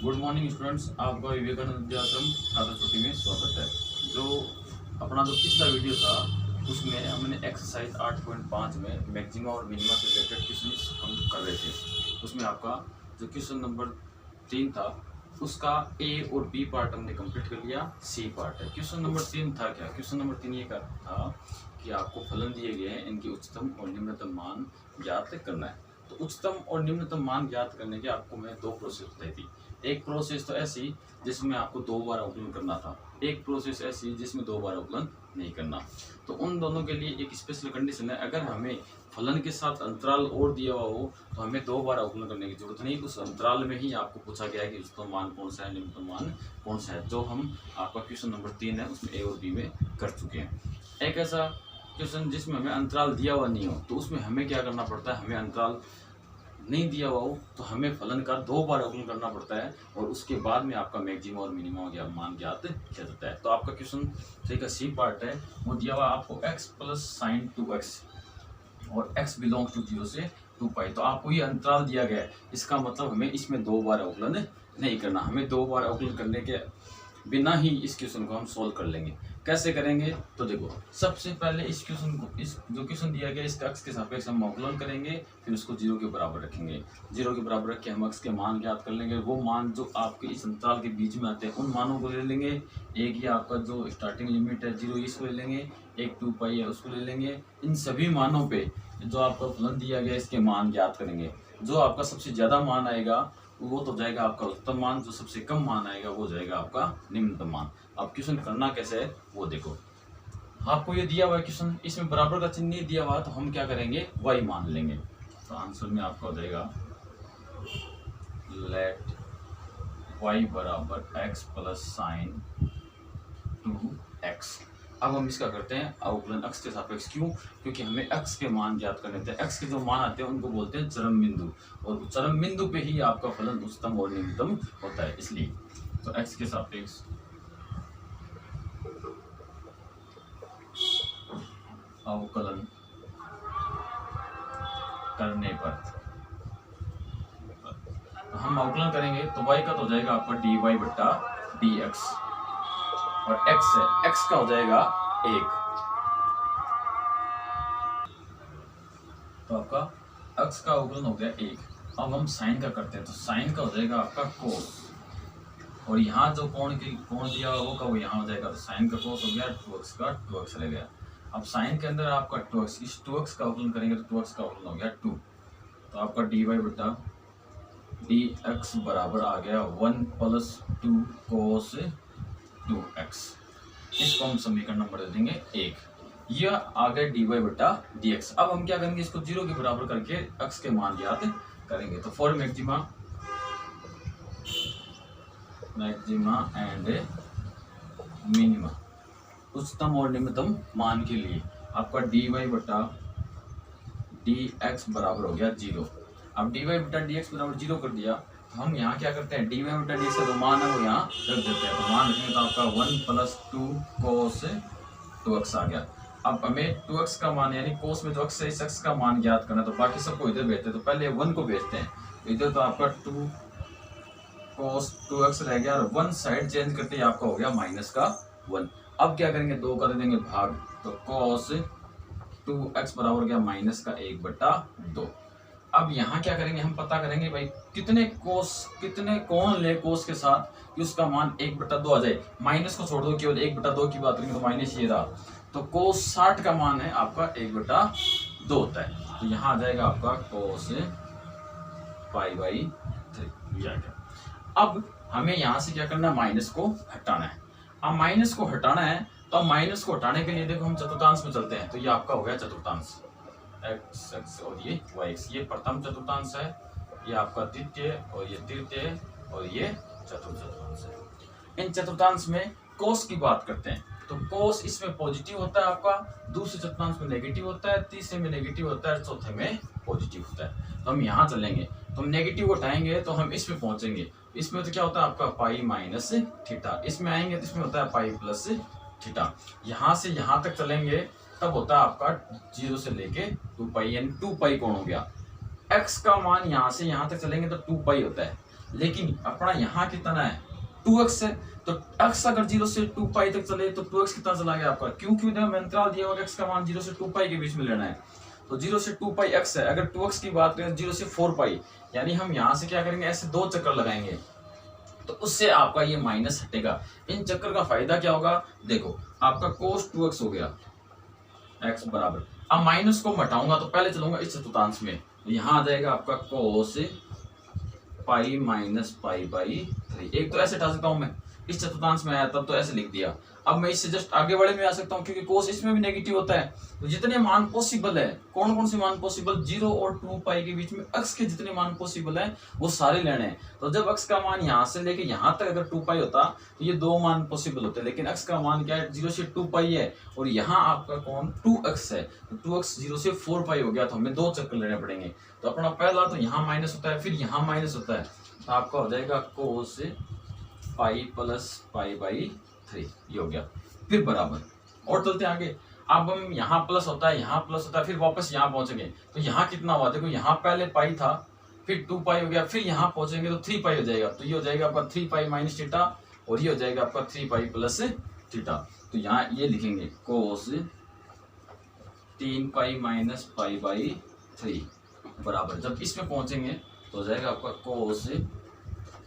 Good morning students, आपका विवेकानंद विद्याश्रम छात्र छुट्टी में स्वागत है। जो अपना जो पिछला वीडियो था उसमें हमने एक्सरसाइज 8.5 में मैक्सिमा और मिनिमा से रिलेटेड क्वेश्चन हम कर रहे थे। उसमें आपका जो क्वेश्चन नंबर 3 था उसका ए और बी पार्ट हमने कंप्लीट कर लिया, सी पार्ट है। क्वेश्चन नंबर 3 था क्या? क्वेश्चन नंबर 3 ये था कि आपको फलन दिए गए हैं, इनके उच्चतम और निम्नतम मान ज्ञात करना है। तो उच्चतम और निम्नतम मान ज्ञात करने के आपको मैं दो प्रोसेस बताई थी। एक प्रोसेस तो ऐसी जिसमें आपको 2 बार अवकलन करना था, एक प्रोसेस ऐसी जिसमें 2 बार अवकलन नहीं करना। तो उन दोनों के लिए एक स्पेशल कंडीशन है, अगर हमें फलन के साथ अंतराल और दिया हुआ हो तो हमें 2 बार अवकलन करने की जरूरत नहीं। उस अंतराल में ही आपको पूछा गया है कि उच्चतम मान कौन सा है, निम्नतम मान कौन सा है, जो हम आपका क्वेश्चन नंबर 3 है उसमें ए और बी में कर चुके हैं। एक ऐसा क्वेश्चन जिसमें हमें अंतराल दिया हुआ नहीं हो तो उसमें हमें क्या करना पड़ता है, हमें अंतराल नहीं दिया हुआ हो तो हमें फलन का 2 बार अवकलन करना पड़ता है और उसके बाद में आपका मैक्सिमा और मिनिमा मान ज्ञात किया जाता है। तो आपका क्वेश्चन 3 का सी पार्ट है, वो दिया हुआ आपको x प्लस साइन 2x और x बिलोंग टू 0 से 2 पाई। तो आपको ये अंतराल दिया गया है, इसका मतलब हमें इसमें 2 बार अवकलन नहीं करना। हमें 2 बार अवकलन करने के बिना ही इस क्वेश्चन को हम सोल्व कर लेंगे। कैसे करेंगे? तो देखो, सबसे पहले इस क्वेश्चन को, इस जो क्वेश्चन दिया गया इसका x के सापेक्ष हम अवकलन करेंगे, फिर उसको 0 के बराबर रखेंगे। 0 के बराबर रख के हम x के मान ज्ञात कर लेंगे। वो मान जो आपके इस अंतराल के बीच में आते हैं उन मानों को ले लेंगे। एक ये आपका जो स्टार्टिंग लिमिट है 0, इसको ले लेंगे। एक 2 पाई है उसको ले लेंगे। इन सभी मानों पे जो आपका फलन दिया गया इसके मान ज्ञात करेंगे। जो आपका सबसे ज्यादा मान आएगा वो तो जाएगा आपका उच्चतम मान, जो सबसे कम मान आएगा वो जाएगा आपका निम्नतम मान। अब क्वेश्चन करना कैसे है वो देखो। आपको ये दिया हुआ है क्वेश्चन, इसमें बराबर का चिन्ह नहीं दिया हुआ तो हम क्या करेंगे, y मान लेंगे। तो आंसर में आपका हो जाएगा लेट y बराबर x प्लस साइन 2x। अब हम इसका करते हैं अवकलन x के सापेक्ष। क्यों? क्योंकि हमें x के मान ज्ञात करने थे। x के जो मान आते हैं उनको बोलते हैं चरम बिंदु, और चरम बिंदु पे ही आपका फलन उच्चतम और निम्नतम होता है, इसलिए। तो x के सापेक्ष अवकलन करने पर हम अवकलन करेंगे तो y का तो हो जाएगा आपका dy बट्टा dx, और x है, x का हो जाएगा 1। तो आपका x का अवकलन हो गया 1। अब हम साइन का करते हैं, तो साइन का हो जाएगा आपका कोस, और यहाँ जो कोण दिया होगा वो यहाँ हो जाएगा। तो साइन का कोस हो गया 2x का 2x रह गया। अब साइन के अंदर आपका 2x, इस 2x का अवकलन करेंगे तो 2x का अवकलन हो गया 2। तो आपका dy बटा dx बराबर आ गया 1 प्लस 2 कोस 2x। इसको हम समीकरण नंबर दे देंगे 1। यह आ गया dy बटा dx। अब हम क्या करेंगे, इसको 0 के बराबर करके x के मान ज्ञात करेंगे। तो फॉर मैक्सिमा एंड मिनिमा, उच्चतम और निम्नतम मान के लिए आपका dy बटा dx बराबर हो गया 0। अब dy बटा dx बराबर 0 कर दिया तो हम यहाँ क्या करते हैं, dy बटा dx का जो मान है वो यहाँ रख देते हैं। तो मान रखेंगे तो आपका 1 प्लस 2 कोस 2x आ गया। अब हमें 2x का मान यानी कोस में जो x है इस x का मान ज्ञात करना, तो बाकी सबको इधर भेजते हैं। तो पहले 1 को भेजते हैं, इधर तो आपका 2 कोस 2x रह गया, और 1 साइड चेंज करते ही आपका हो गया माइनस का 1। अब क्या करेंगे, 2 का दे देंगे भाग, तो कोस 2x बराबर गया माइनस का 1 बटा 2। अब यहाँ क्या करेंगे, हम पता करेंगे भाई कितने कोण ले कोस के साथ कि उसका मान 1 बटा 2 आ जाए। माइनस को छोड़ दो, केवल 1 बटा 2 की बात करेंगे तो माइनस ये रहा। तो कोस 60 का मान है आपका 1 बटा 2 होता है। तो यहाँ आ जाएगा आपका कोस पाई बाई 3। अब हमें यहाँ से क्या करना है, माइनस को हटाना है। अब माइनस को हटाना है तो अब माइनस को हटाने के लिए देखो हम चतुर्थांश में चलते हैं। तो ये आपका हो गया चतुर्थांश x और ये y। ये प्रथम चतुर्थांश है, ये आपका द्वितीय, और ये तृतीय, और ये चतुर्थांश है। इन चतुर्थांश में कोस की बात करते हैं तो कोस इसमें पॉजिटिव होता है आपका, दूसरे चतुर्थांश में नेगेटिव होता है, तीसरे में नेगेटिव होता है, चौथे में पॉजिटिव होता है। तो हम यहाँ चलेंगे तो हम नेगेटिव उठाएंगे तो हम इसमें पहुंचेंगे। इसमें तो क्या होता है आपका पाई माइनस थीटा, इसमें आएंगे तो इसमें होता है पाई प्लस थीटा। यहाँ से यहाँ तक चलेंगे तब होता है आपका 0 से लेके 2 पाई, यानी 2 पाई कोण हो गया। x का मान यहाँ से यहाँ तक चलेंगे तो 2 पाई होता है। लेकिन अपना यहाँ कितना है 2x है, तो x अगर 0 से 2 पाई तक चले तो 2x कितना चला गया आपका, क्योंकि मैं अंतराल दिया होगा x का मान 0 से 2 पाई के बीच में लेना है, तो 0 से 2 पाई x है। अगर 2x की बात करें 0 से 4 पाई, यानी हम यहाँ से क्या करेंगे ऐसे 2 चक्कर लगाएंगे, तो उससे आपका ये माइनस हटेगा। इन चक्कर का फायदा क्या होगा, देखो आपका cos 2x हो गया x बराबर, अब माइनस को हटाऊंगा तो पहले चलूंगा इस चतुर्थांश में, यहाँ आ जाएगा आपका cos pi minus pi by 3। एक तो ऐसे हटा सकता हूं मैं, इस चतुर्थांश में आया तब तो ऐसे लिख दिया। अब मैं इससे जस्ट आगे वाले में आ सकता हूं, क्योंकि कोस इसमें भी नेगेटिव होता है। तो जितने मान पॉसिबल है, कौन कौन से मान पॉसिबल, 0 और 2 पाई के बीच में x के जितने मान पॉसिबल है वो सारे लेने हैं। तो जब x का मान यहाँ से लेके यहाँ तक अगर 2 पाई होता तो ये 2 मान पॉसिबल होते, लेकिन x का मान क्या है 0 से 2 पाई है, और यहाँ आपका कौन 2x है, तो 2x 0 से 4 पाई हो गया, तो हमें 2 चक्कर लेने पड़ेंगे। तो अपना पहला तो यहाँ माइनस होता है, फिर यहाँ माइनस होता है, तो आपका हो जाएगा कोस पाई प्लस पाई बाई 3, ये हो गया। फिर बराबर और चलते आगे, अब हम यहाँ प्लस होता है, यहाँ प्लस होता है, फिर वापस यहाँ पहुंचेंगे तो यहाँ कितना हुआ, देखो यहाँ पहले पाई था, फिर 2 पाई हो गया, फिर यहाँ पहुंचेंगे तो 3 पाई हो जाएगा, तो ये हो जाएगा आपका 3 पाई माइनस थीटा, और ये हो जाएगा आपका 3 पाई प्लस थीटा। तो यहाँ ये लिखेंगे कोस 3 पाई माइनस पाई बाई 3 बराबर, जब इसमें पहुंचेंगे तो हो जाएगा आपका कोस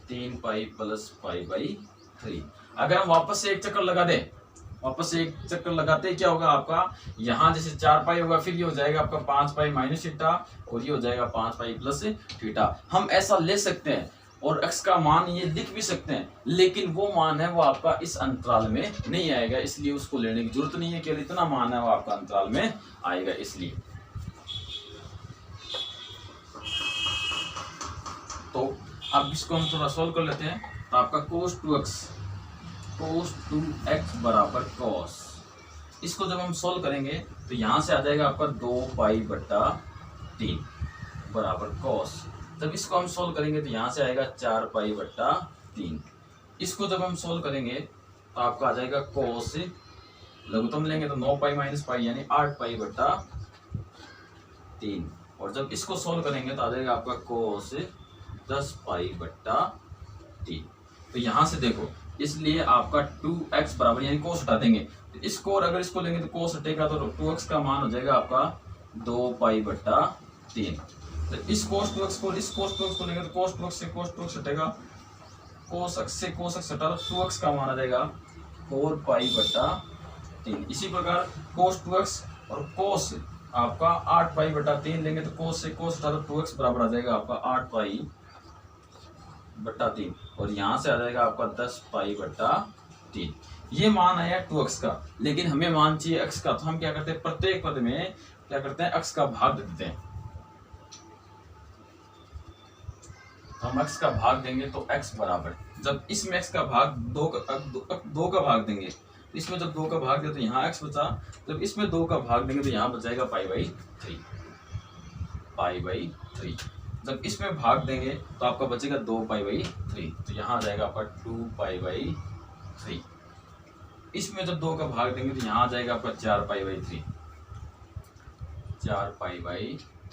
3 पाई प्लस पाई बाई 3। अगर हम वापस से एक चक्कर लगा दें, वापस से एक चक्कर लगाते क्या होगा आपका, यहाँ जैसे 4 पाई होगा, फिर ये हो जाएगा आपका 5 पाई माइनस थीटा, और ये हो जाएगा 5 पाई प्लस थीटा। हम ऐसा ले सकते हैं और x का मान ये लिख भी सकते हैं, लेकिन वो मान है वो आपका इस अंतराल में नहीं आएगा, इसलिए उसको लेने की जरूरत नहीं है, केवल इतना मान है वो आपका अंतराल में आएगा। इसलिए तो अब इसको हम थोड़ा सोल्व कर लेते हैं। तो आपका cos 2x बराबर cos, इसको जब हम सोल्व करेंगे तो यहाँ से आ जाएगा आपका 2 पाई बट्टा 3 बराबर cos। जब इसको हम सोल्व करेंगे तो यहाँ से आएगा 4 पाई बट्टा 3। इसको जब हम सोल्व करेंगे तो आपका आ जाएगा cos, लघुत्तम लेंगे तो 9 पाई माइनस पाई यानी 8 पाई बट्टा 3, और जब इसको सोल्व करेंगे तो आ जाएगा आपका cos 10 पाई बट्टा 3। तो यहाँ से देखो, इसलिए आपका 2x बराबर यानी कोस हटा देंगे, तो इसको और अगर इसको लेंगे तो कोस हटेगा, तो 2x का मान हो जाएगा आपका 2 पाई बट्टा 3। तो इस कोस 2x को इस कोस 2x को लेंगे तो कोस 2x से कोस 2x हटेगा, कोस x से कोस x हटा तो 2x का मान आ जाएगा 4 पाई बट्टा 3। इसी प्रकार कोस 2x और कोस आपका 8 पाई बट्टा 3 लेंगे तो कोस से कोस हटा तो 2x बराबर आ जाएगा आपका 8 पाई बट्टा 3, और यहाँ से आ जाएगा आपका 10 पाई बट्टा 3। ये मान आया 2x का, लेकिन हमें मान चाहिए x का, तो हम क्या करते हैं प्रत्येक पद में क्या करते हैं x का भाग दे देते हैं। तो हम x का भाग देंगे तो x बराबर, जब इसमें x का भाग 2 का भाग देंगे, इसमें जब 2 का भाग दिया तो यहाँ x बचा, जब इसमें 2 का भाग देंगे तो यहाँ बचाएगा पाई बाई 3। जब इसमें भाग देंगे तो आपका बचेगा 2 पाई बाई 3, तो यहाँ आ जाएगा आपका 2 पाई बाई 3। इसमें जब 2 का भाग देंगे तो यहाँ आ जाएगा आपका 4 पाई बाई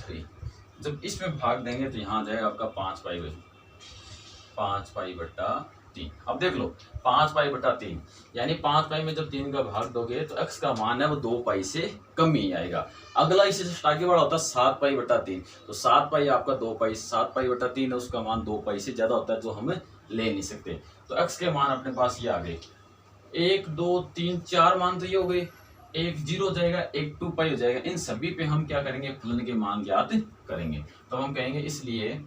3। जब इसमें भाग देंगे तो यहाँ आ जाएगा आपका 5 पाई बट्टा 3। अब देख लो 5 पाई बट्टा 3, यानी 5 पाई में जब 3 का भाग दोगे तो x का मान है वो 2 पाई से कम ही आएगा। अगला इसे आगे बढ़ा होता है 7 पाई बट्टा 3, तो 7 पाई आपका 2 पाई, 7 पाई बट्टा 3 है उसका मान 2 पाई से ज्यादा होता है, जो हम ले नहीं सकते। तो x के मान अपने पास ये आ गए, 1 2 3 4 मान तो ये हो गए, एक 0 हो जाएगा, एक 2 पाई हो जाएगा। इन सभी पे हम क्या करेंगे फलन के मान ज्ञात करेंगे। तो हम कहेंगे इसलिए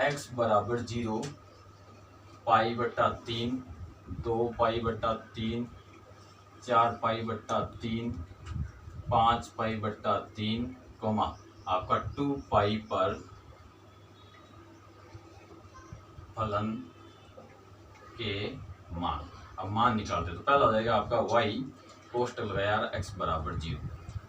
x बराबर 0 पाई बट्टा 3, 2 पाई बट्टा 3, 4 पाई बट्टा 3, 5 पाई बट्टा 3, आपका 2 पाई पर फलन के मान। अब मान निकालते तो पहला हो जाएगा आपका y, कोष्टक लगाया x बराबर 0,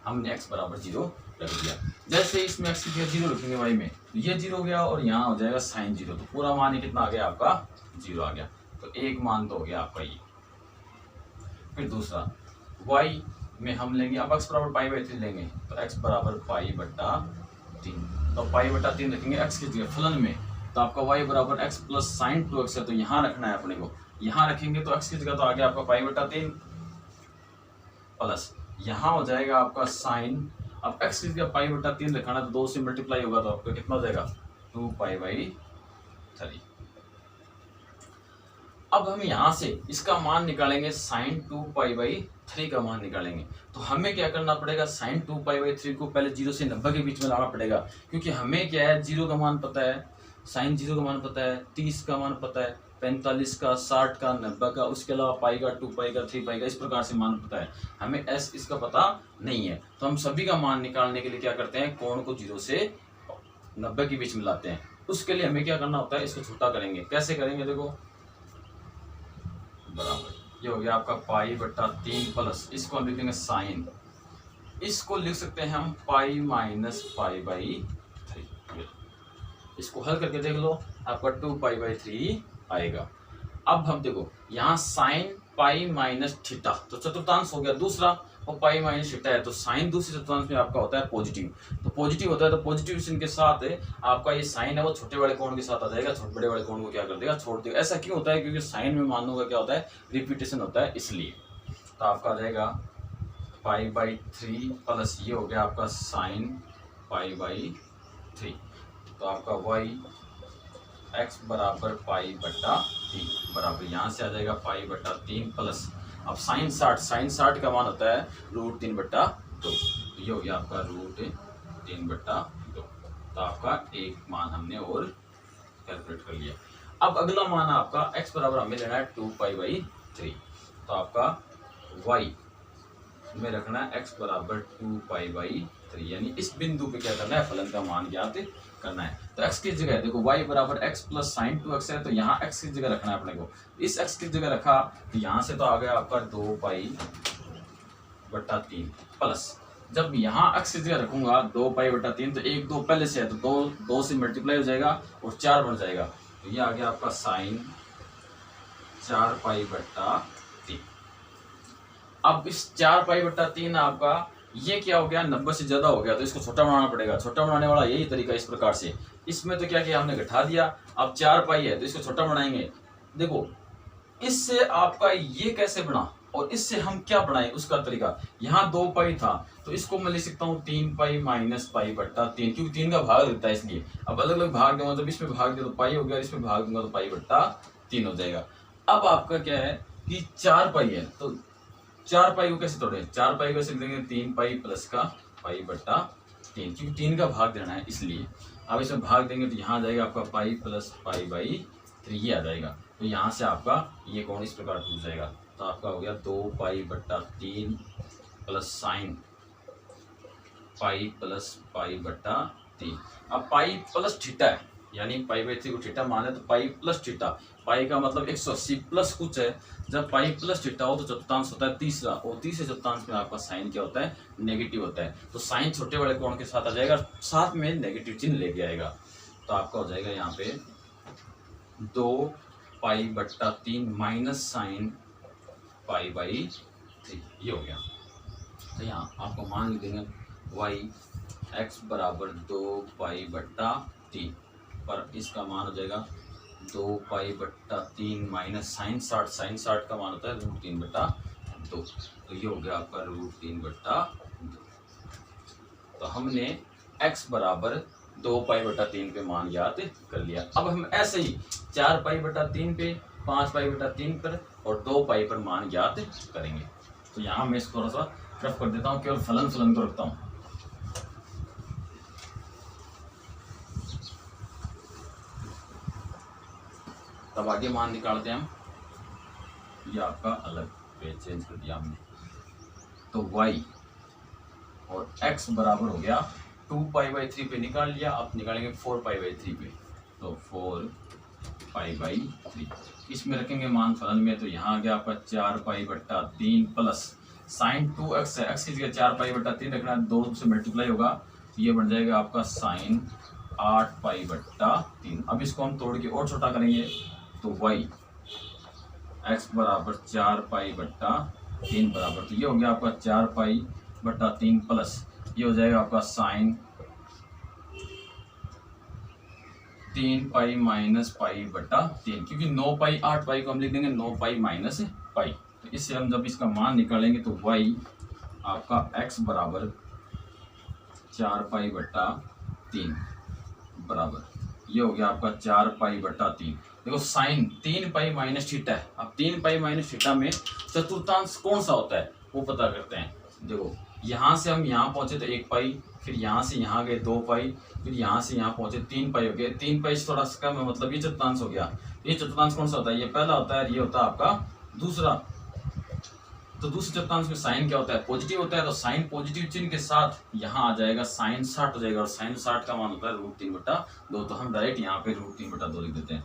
हमने x बराबर 0 रख दिया। जैसे इसमें x की जगह 0 रखेंगे y में, तो ये 0 हो गया और यहाँ हो जाएगा साइन 0, तो पूरा मान ही कितना आ गया आपका 0 आ गया। तो एक मान तो हो गया आपका ये। फिर दूसरा y में हम लेंगे, अब x बराबर पाई बाई 3 लेंगे, तो x बराबर पाई बट्टा 3, तो पाई बट्टा 3 रखेंगे x की जगह फलन में, तो आपका y बराबर x प्लस साइन 2x है, तो यहाँ रखना है अपने को। यहाँ रखेंगे तो x की जगह तो आ गया आपका पाई बटा 3 प्लस यहाँ हो जाएगा आपका साइन, अब x की जगह पाई बटा 3 रखना है तो 2 से मल्टीप्लाई होगा तो आपका कितना हो जाएगा 2 पाई बाई 3। अब हम यहाँ से इसका मान निकालेंगे, साइन 2 पाई बाई 3 का मान निकालेंगे। तो हमें क्या करना पड़ेगा, साइन 2 पाई बाई 3 को पहले 0 से 90 के बीच में लाना पड़ेगा, क्योंकि हमें क्या है 0 का मान पता है, साइन 0 का मान पता है, 30 का मान पता है, 45 का, 60 का, 90 का, उसके अलावा पाई का, 2 पाई का, 3 पाई का, इस प्रकार से मान पता है। हमें एस इसका पता नहीं है, तो हम सभी का मान निकालने के लिए क्या करते हैं, कोण को 0 से 90 के बीच में लाते हैं। उसके लिए हमें क्या करना होता है, इसको छोटा करेंगे। कैसे करेंगे, देखो बराबर ये हो गया आपका पाई बटा 3 प्लस, इसको हम लिखेंगे साइन, इसको लिख सकते हैं हम पाई माइनस पाई बाई 3। इसको हल करके देख लो, आपका 2 पाई बाई 3 आएगा। अब हम देखो यहाँ साइन पाई माइनस थीटा, तो चतुर्थांश हो गया दूसरा, और पाई माइनस थीटा है तो साइन दूसरे चतुर्थांश में आपका होता है पॉजिटिव, तो पॉजिटिव होता है तो पॉजिटिव चिन्ह के साथ आपका ये साइन है वो छोटे बड़े कोण के साथ आ जाएगा, छोटे बड़े कोण को क्या कर देगा, छोड़ देगा। ऐसा क्यों होता है, क्योंकि साइन में मानों का क्या होता है, रिपीटेशन होता है, इसलिए। तो आपका आ जाएगा पाई बाई 3 प्लस ये हो गया आपका साइन पाई बाई 3, तो आपका वाई x बराबर पाई बटा 3 बराबर यहाँ से आ जाएगा पाई बटा 3 प्लस, अब साइन 60 का मान होता है √3 बटा 2, ये हो गया आपका √3 बटा 2। तो आपका एक मान हमने और कैलकुलेट कर लिया। अब अगला मान आपका x बराबर हमें लेना है 2 पाई बाई 3, तो आपका y में रखना है x बराबर 2 पाई बाई 3, यानी इस बिंदु पे क्या करना है, फलन का मान ज्ञात करना है। तो x की जगह देखो y बराबर x प्लस साइन 2x है, तो यहाँ x की जगह रखना है अपने को। इस x की जगह रखा तो यहाँ से तो आ गया आपका 2 पाई बटा 3 प्लस, जब यहाँ x की जगह रखूंगा 2 पाई बटा 3 तो 1 2 पहले से है तो 2 से मल्टीप्लाई हो जाएगा और 4 बन जाएगा, तो ये आ गया आपका साइन 4 पाई बटा 3। अब इस 4 पाई बटा 3 आपका ये क्या हो गया, 90 से ज्यादा हो गया, तो इसको छोटा बनाना पड़ेगा। छोटा बनाने वाला यही तरीका, इस प्रकार से। इसमें तो क्या किया हमने, घटा दिया। अब 4 पाई है तो इसको छोटा बनाएंगे। देखो इससे आपका ये कैसे बना और इससे हम क्या बनाए, उसका तरीका। यहाँ 2 पाई था तो इसको मैं लिख सकता हूँ 3 पाई माइनस पाई बट्टा 3, क्योंकि 3 का भाग देता है इसलिए। अब अलग अलग भाग दूंगा, जब इसमें भाग दिया तो पाई हो गया, इसमें भाग दूंगा तो पाई बट्टा 3 हो जाएगा। अब आपका क्या है कि 4 पाई है तो 4 पाई को कैसे तोड़े, 4 पाई को कैसे लिखेंगे, 3 पाई प्लस का पाई बट्टा 3, क्योंकि 3 का भाग देना है इसलिए। अब इसमें भाग देंगे तो यहाँ आ जाएगा आपका पाई प्लस पाई बाई 3 ये आ जाएगा। तो यहाँ से आपका ये कोण इस प्रकार टूट जाएगा, तो आपका हो गया 2 पाई बट्टा 3 plus sine pi plus pi बट्टा 3। अब पाई प्लस थीटा है, यानी पाई बाई 3 को थीटा माने तो पाई प्लस थीटा, पाई का मतलब 180 प्लस कुछ है। जब पाई प्लस थीटा हो तो चतुर्थांश होता है तीसरा, और तीसरे चतुर्थांश में आपका साइन क्या होता है, नेगेटिव होता है। तो साइन छोटे बड़े कोण के साथ आ जाएगा, साथ में नेगेटिव चिन्ह लेके आएगा। तो आपका हो जाएगा यहाँ पे 2 पाई बट्टा 3 माइनस साइन पाई बाई 3 ये हो गया। तो यहाँ आपको मान लिख देंगे वाई एक्स बराबर 2 पाई बट्टा 3 पर इसका मान हो जाएगा 2 पाई बट्टा 3 माइनस साइन 60 का मान होता है √3 बट्टा 2, तो ये हो गया आपका √3 बट्टा 2। तो हमने x बराबर 2 पाई बट्टा 3 पे मान ज्ञात कर लिया। अब हम ऐसे ही 4 पाई बट्टा 3 पे, 5 पाई बट्टा 3 पर और 2 पाई पर मान ज्ञात करेंगे। तो यहाँ मैं इसको थोड़ा सा रफ कर देता हूँ, केवल फलन को रखता हूँ। तब आगे मान निकालते हैं हम, ये आपका अलग पेज चेंज कर दिया हमने। तो y और x बराबर हो गया 2 पाई बाई 3 पे निकाल लिया, अब निकालेंगे 4 पाई बाई 3 पे, तो 4 पाई बाई 3 इसमें रखेंगे मान फलन में। तो यहाँ आ गया आपका 4 पाई बट्टा 3 प्लस साइन 2x है, x की जगह 4 पाई बट्टा 3 रखना है, 2 से मल्टीप्लाई होगा तो ये बन जाएगा आपका साइन 8 पाई बट्टा 3। अब इसको हम तोड़ के और छोटा करेंगे तो y x बराबर 4 पाई बट्टा 3 बराबर, तो ये हो गया आपका 4 पाई बट्टा 3 प्लस ये हो जाएगा आपका साइन 3 पाई माइनस पाई बटा 3, क्योंकि 9 पाई 8 पाई को हम लिख देंगे 9 पाई माइनस पाई। तो इससे हम जब इसका मान निकालेंगे तो y आपका x बराबर 4 पाई बटा 3 बराबर, ये हो गया आपका 4 पाई बटा 3। देखो साइन 3 पाई माइनस थीटा है। अब 3 पाई माइनस थीटा में चतुर्थांश कौन सा होता है वो पता करते हैं। देखो यहाँ से हम यहाँ पहुंचे तो 1 पाई, फिर यहाँ से यहाँ गए 2 पाई, फिर यहाँ से यहाँ पहुंचे 3 पाई हो गए। 3 पाई से थोड़ा सा कम है, मतलब ये चतुर्थांश हो गया। ये चतुर्थांश कौन सा होता है? ये पहला होता है, ये होता है आपका दूसरा। तो दूसरे चतुर्थांश में साइन क्या होता है? पॉजिटिव होता है। तो साइन पॉजिटिव चिन्ह के साथ यहाँ आ जाएगा साइन 60 हो जाएगा, और साइन 60 का मान होता है √3/2। तो हम डायरेक्ट यहाँ पे √3/2 लिख देते हैं,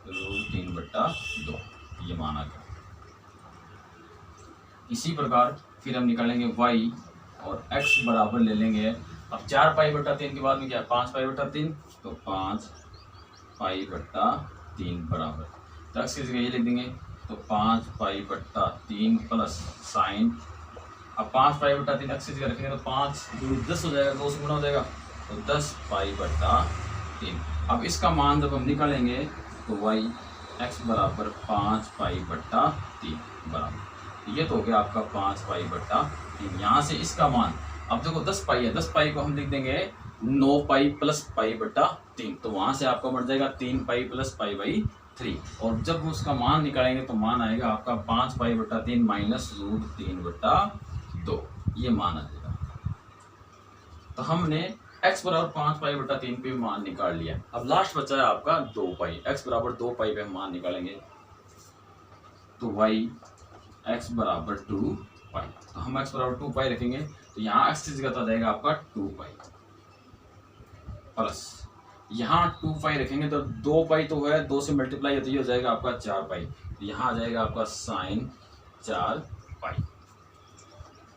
√3/2 ये मान आ गया। इसी प्रकार फिर हम निकालेंगे y और x बराबर ले लेंगे। अब 4 पाई बटा 3 के बाद में क्या है? 5 पाई बटा 3, तो 5 पाई बटा 3 बराबर, तो x की जगह ये लिख देंगे, तो 5 पाई बटा 3 प्लस साइन। अब 5 पाई बटा 3 x की जगह रखेंगे तो 5 10 हो जाएगा, 2 से गुना हो जाएगा, तो 10 पाई बटा 3। अब इसका मान जब हम निकालेंगे तो y x बराबर 5 पाई बटा 3 बराबर, ये तो हो गया आपका 5 पाई बटा 3। यहाँ से इसका मान, अब देखो 10 पाई है, 10 पाई को हम लिख देंगे 9 पाई प्लस पाई बटा 3, तो वहाँ से आपका बढ़ जाएगा 3 पाई प्लस पाई बाई 3। और जब उसका मान निकालेंगे तो मान आएगा आपका 5 पाई बटा 3 माइनस √3/2, ये मान आ जाएगा। तो हमने x बराबर 5 पाई बटा 3 पे मान निकाल लिया। अब लास्ट बचा है आपका 2 पाई। x बराबर 2 पाई पे हम मान निकालेंगे तो y x बराबर 2 पाई, तो हम x बराबर 2 पाई रखेंगे, तो यहाँ x की जगह आ जाएगा आपका 2 पाई प्लस यहाँ 2 पाई रखेंगे तो 2 पाई तो है, 2 से मल्टीप्लाई होती है, हो जाएगा आपका 4 पाई, तो यहाँ आ जाएगा आपका साइन 4 पाई।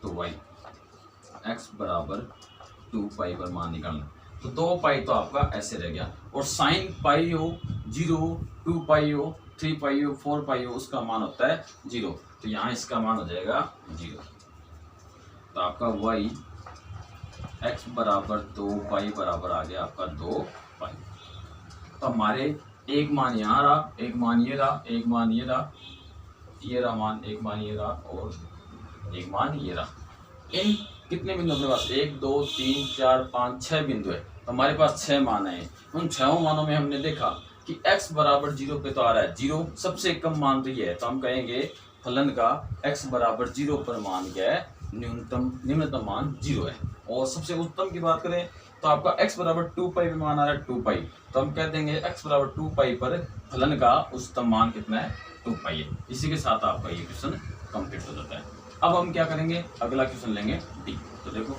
तो y x बराबर 2 पाई पर मान निकालना, तो 2 पाई तो आपका ऐसे रह गया। और साइन पाई हो 0, 2 पाई हो, 3 पाई हो, 4 पाई हो, उसका मान होता है 0, तो यहाँ इसका मान हो जाएगा 0। तो आपका y x बराबर 2 पाई बराबर आ गया आपका 2 पाई। तो हमारे एक मान यहाँ रहा, एक मान ये रहा, एक मान ये रहा, ये रहा मान, एक मान ये रहा, और एक मान ये रहा। इन कितने बिंदु अपने पास? 1 2 3 4 5 6 बिंदु है, तो हमारे पास 6 मान है। उन 6 मानों में हमने देखा कि x बराबर 0 पे तो आ रहा है 0, सबसे कम मान तो ये है, तो हम कहेंगे फलन का x बराबर 0 पर मान क्या है? निम्नतम मान 0 है। और सबसे उत्तम की बात करें तो आपका x बराबर 2 पाई पे मान आ रहा है 2 पाई, तो हम कह देंगे x बराबर 2 पाई पर फलन का उच्चतम मान कितना है? 2 पाई है। इसी के साथ आपका ये क्वेश्चन कंप्लीट हो जाता है। अब हम क्या करेंगे? अगला क्वेश्चन लेंगे डी। तो देखो,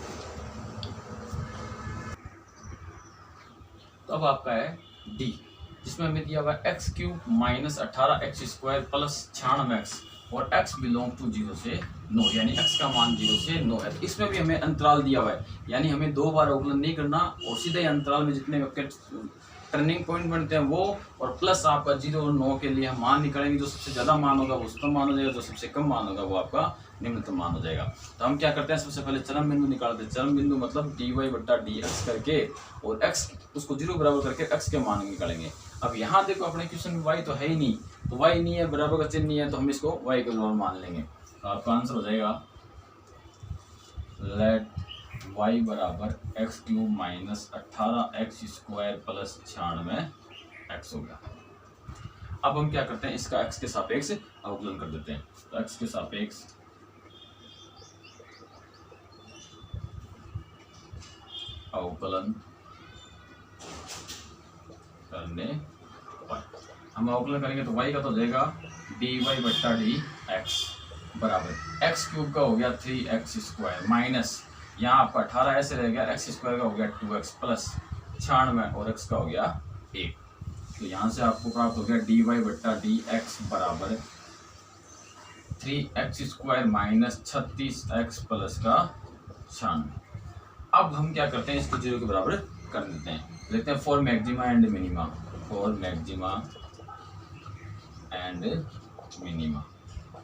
तो अब आपका है डी, जिसमें हमें दिया हुआ है x³ minus 18x² plus 96x और x बिलोंग टू 0 से 9, यानी x का मान 0 से 9 है। तो इसमें भी हमें अंतराल दिया हुआ है, यानी हमें 2 बार अवकलन नहीं करना, और सीधे अंतराल में जितने टर्निंग पॉइंट बनते हैं वो, और प्लस आपका 0 और 9 के लिए हम मान निकालेंगे। जो सबसे ज़्यादा मान होगा वो उच्चतम मान हो जाएगा, जो सबसे कम मान होगा वो आपका निम्नतम मान हो जाएगा। तो हम क्या करते हैं? सबसे पहले चरम बिंदु निकालते हैं। चरम बिंदु मतलब dy/dx करके, और x उसको 0 बराबर करके x के मान निकालेंगे। अब यहाँ देखो अपने क्वेश्चन में y तो है ही नहीं, तो y नहीं है, बराबर का चिन्ह नहीं है, तो हम इसको y के बराबर मान लेंगे। तो आपका आंसर हो जाएगा लेट y बराबर x³ minus 18x² plus 96x हो गया। अब हम क्या करते हैं? इसका x के सापेक्ष अवकलन कर देते हैं। तो x के सापेक्ष अवकलन करने पर हम अवकलन करेंगे तो y का तो हो जाएगा dy/dx बराबर x³ का हो गया 3x² माइनस यहाँ आपका 18 ऐसे रह गया, x² का हो गया 2x प्लस 96 और x का हो गया 1। तो यहाँ से आपको प्राप्त हो गया dy/dx बराबर 3x² माइनस 36x प्लस का 96। अब हम क्या करते हैं? इसको 0 के बराबर कर देते हैं। देखते हैं for maxima and minima, for maxima and minima,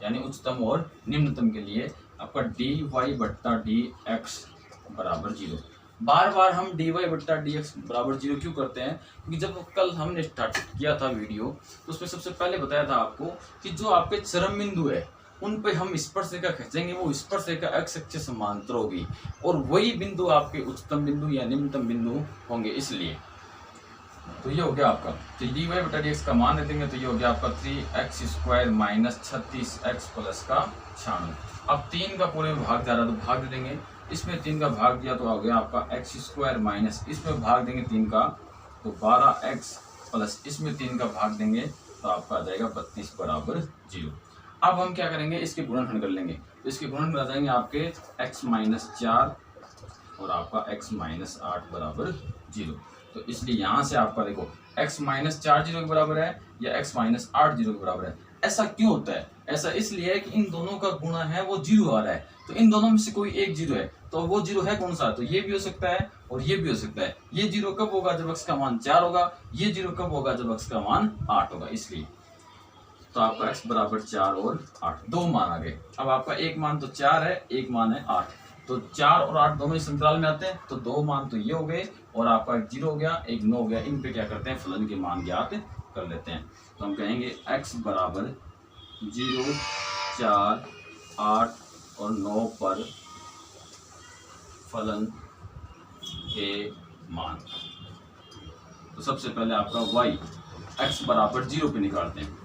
यानी उच्चतम और निम्नतम के लिए आपका dy/dx बराबर 0। बार बार हम dy बट्टा dx बराबर 0 क्यों करते हैं? क्योंकि जब कल हमने स्टार्ट किया था वीडियो तो उसमें सबसे पहले बताया था आपको कि जो आपके चरम बिंदु है उन पे हम स्पर्शरेखा खींचेंगे, वो स्पर्शरेखा x अक्ष से समांतर होगी और वही बिंदु आपके उच्चतम बिंदु या निम्नतम बिंदु होंगे। इसलिए तो ये हो गया आपका, तो dy बटा dx का मान दे देंगे तो ये हो गया आपका 3x square minus 36x plus का 96। अब 3 का पूरे में भाग जा रहा है तो भाग दे देंगे, इसमें 3 का भाग दिया तो आ गया आपका x स्क्वायर माइनस इसमें भाग देंगे 3 का तो 12x प्लस इसमें 3 का भाग देंगे तो आपका आ जाएगा 32 बराबर 0। अब हम क्या करेंगे, इसके गुणनखंड कर लेंगे, तो इसके गुणनखंड आ जाएंगे आपके x माइनस 4 और आपका x माइनस 8 बराबर 0। तो इसलिए यहाँ से आपका देखो x माइनस 4 0 के बराबर है या x माइनस 8 0 के बराबर है। ऐसा क्यों होता है? ऐसा इसलिए है कि इन दोनों का गुणा है वो 0 आ रहा है, तो इन दोनों में से कोई एक 0 है, तो वो 0 है कौन सा? तो ये भी हो सकता है और ये भी हो सकता है। ये 0 कब होगा? जब x का मान 4 होगा। ये 0 कब होगा? जब x का मान 8 होगा। इसलिए तो आपका x बराबर 4 और 8 दो मान आ गए। अब आपका एक मान तो 4 है, एक मान है 8, तो 4 और 8 दोनों इस अंतराल में आते हैं, तो दो मान तो ये हो गए और आपका एक 0 हो गया, एक 9 हो गया। इन पे क्या करते हैं, फलन के मान ज्ञात कर लेते हैं। तो हम कहेंगे x बराबर 0, 4, 8 और 9 पर फलन के मान। तो सबसे पहले आपका y x बराबर 0 पे निकालते हैं।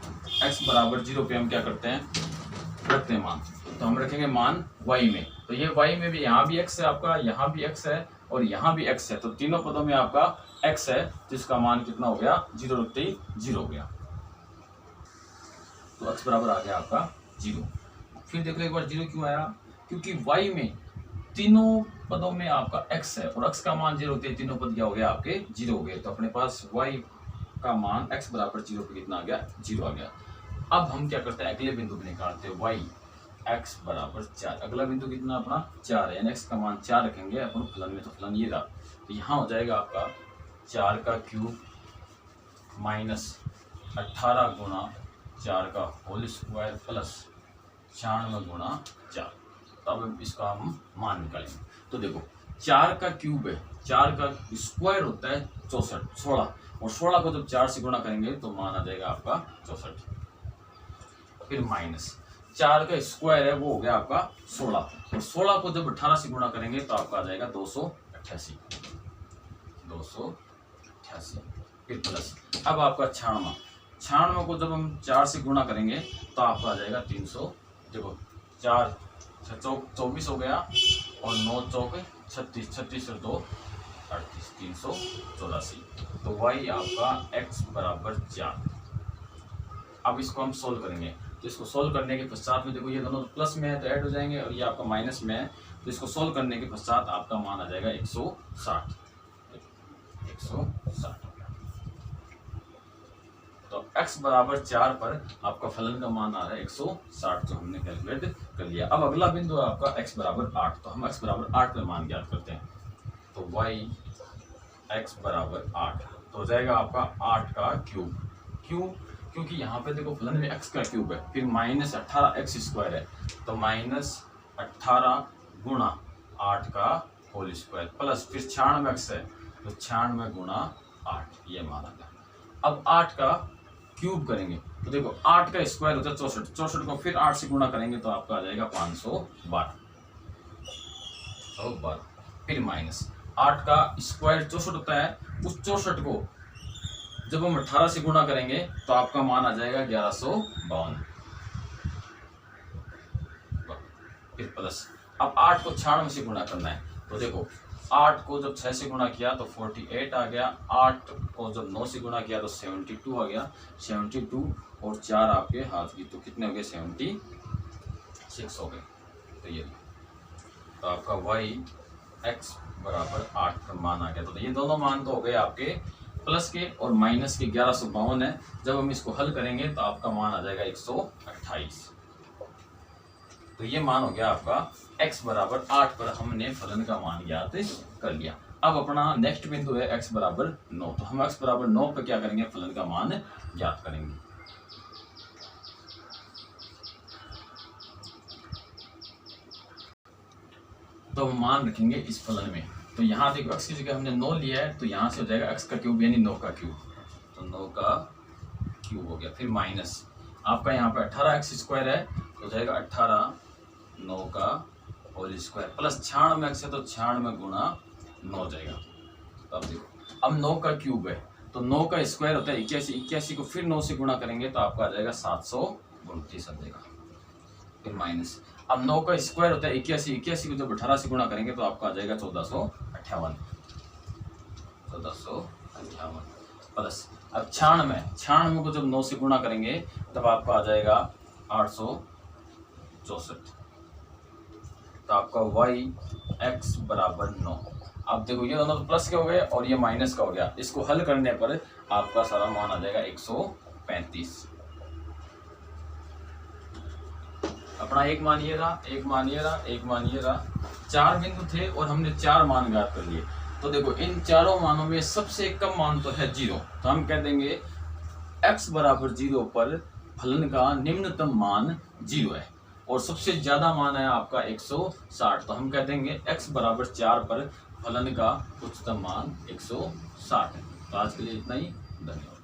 x बराबर 0 पे हम क्या करते हैं, रखते हैं मान। तो हम रखेंगे मान y में, तो ये y में भी यहाँ भी x है आपका, यहाँ भी x है और यहाँ भी x है, तो तीनों पदों में आपका x है, तो इसका मान कितना हो गया? 0 रखते ही 0 हो गया। तो x बराबर आ गया आपका 0। फिर देखो एक बार 0 क्यों आया? क्योंकि y में तीनों पदों में आपका x है और x का मान 0 होते ही तीनों पद क्या हो गया? आपके 0 हो गए। तो अपने पास y का मान x बराबर 0 पे कितना आ गया? 0 आ गया। अब हम क्या करते हैं, अगले बिंदु पे निकालते हैं y x बराबर 4। अगला बिंदु कितना अपना? 4 है, यानी x का मान 4 रखेंगे अपन फलन में, तो फलन ये रहा। तो यहाँ हो जाएगा आपका 4 का क्यूब माइनस 18 गुणा 4 का होल स्क्वायर प्लस 96 गुणा 4। तो अब इसका हम मान निकालेंगे। तो देखो 4 का क्यूब है, 4 का स्क्वायर होता है 64, 16, और 16 को जब 4 से गुणा करेंगे तो मान आ जाएगा आपका 64। फिर माइनस 4 का स्क्वायर है वो हो गया आपका 16, और 16 को जब 18 से गुणा करेंगे तो आपका आ जाएगा 288। फिर प्लस अब आपका 96 को जब हम 4 से गुणा करेंगे तो आपका आ जाएगा 300। देखो 4 24 हो गया और 9 चौक 36, 36 और 2 38, 384। तो y आपका x बराबर 4। अब इसको हम सोल्व करेंगे, तो इसको सोल्व करने के पश्चात में देखो ये दोनों प्लस में है तो ऐड हो जाएंगे और ये आपका माइनस में है, तो इसको सोल्व करने के पश्चात आपका मान आ जाएगा 160। तो x बराबर 4 पर आपका फलन का मान आ रहा है 160, जो हमने कैलकुलेट कर लिया। अब अगला बिंदु है आपका x बराबर 8, तो हम x बराबर 8 पे मान ज्ञात करते हैं। तो y x बराबर 8 तो हो जाएगा आपका 8 का क्यूब। क्यों? क्योंकि यहाँ पे देखो फलन में x का क्यूब है, फिर माइनस 18x स्क्वायर है, तो माइनस 18 गुणा 8 का होल स्क्वायर प्लस फिर 96x है, तो 96 गुणा 8, ये मान आ गया। अब 8 का क्यूब करेंगे तो देखो 8 का स्क्वायर होता है 64, 64 को फिर 8 से गुणा करेंगे तो आपका आ जाएगा 512। फिर माइनस 8 का स्क्वायर 64 होता है, उस 64 को जब हम 18 से गुणा करेंगे तो आपका मान आ जाएगा 1152। फिर प्लस अब 8 को 96 से गुणा करना है, तो देखो 8 को जब 6 से गुणा किया तो 48 आ गया, 8 को जब 9 से गुणा किया तो 72 आ गया, 72 और 4 आपके हाथ की, तो कितने हो गए? 76 हो गए। तो ये तो आपका y x बराबर 8 का मान आ गया। तो ये दोनों मान तो हो गए आपके प्लस के और माइनस के 1152 है। जब हम इसको हल करेंगे तो आपका मान आ जाएगा 128। तो ये मान हो गया आपका x बराबर 8 पर हमने फलन का मान ज्ञात कर लिया। अब अपना नेक्स्ट बिंदु है x बराबर 9, तो हम x बराबर 9 पर क्या करेंगे? फलन का मान ज्ञात करेंगे। तो हम मान रखेंगे इस फलन में, तो यहाँ देखो x की जगह हमने 9 लिया है, तो यहाँ से हो जाएगा x का क्यूब यानी 9 का क्यूब, तो 9 का क्यूब हो गया। फिर माइनस आपका यहाँ पे 18x² है, तो हो जाएगा 18 9 का होल स्क्वायर प्लस 96x है तो 96 गुणा 9 हो जाएगा। तो अब देखो अब 9 का क्यूब है तो 9 का स्क्वायर होता है 81, 81 को फिर 9 से गुणा करेंगे तो आपका आ जाएगा 729 आ जाएगा। फिर माइनस अब 9 का स्क्वायर होता है 81, 81 को जब 18 से गुणा करेंगे तो आपका आ जाएगा 1458 प्लस अब 96 को जब 9 से गुणा करेंगे तब आपका आ जाएगा 864, तो आपका y x बराबर 9। अब देखो ये दोनों तो प्लस के हो गए और ये माइनस का हो गया, इसको हल करने पर आपका सारा मान आ जाएगा 135। अपना एक मान ये रहा, एक मान ये रहा, एक मान ये रहा, 4 बिंदु थे और हमने 4 मान ज्ञात कर लिए। तो देखो इन चारों मानों में सबसे कम मान तो है 0, तो हम कह देंगे x बराबर 0 पर फलन का निम्नतम मान 0 है और सबसे ज्यादा मान है आपका 160, तो हम कह देंगे x बराबर 4 पर फलन का उच्चतम मान 160 है। तो आज के लिए इतना ही, धन्यवाद।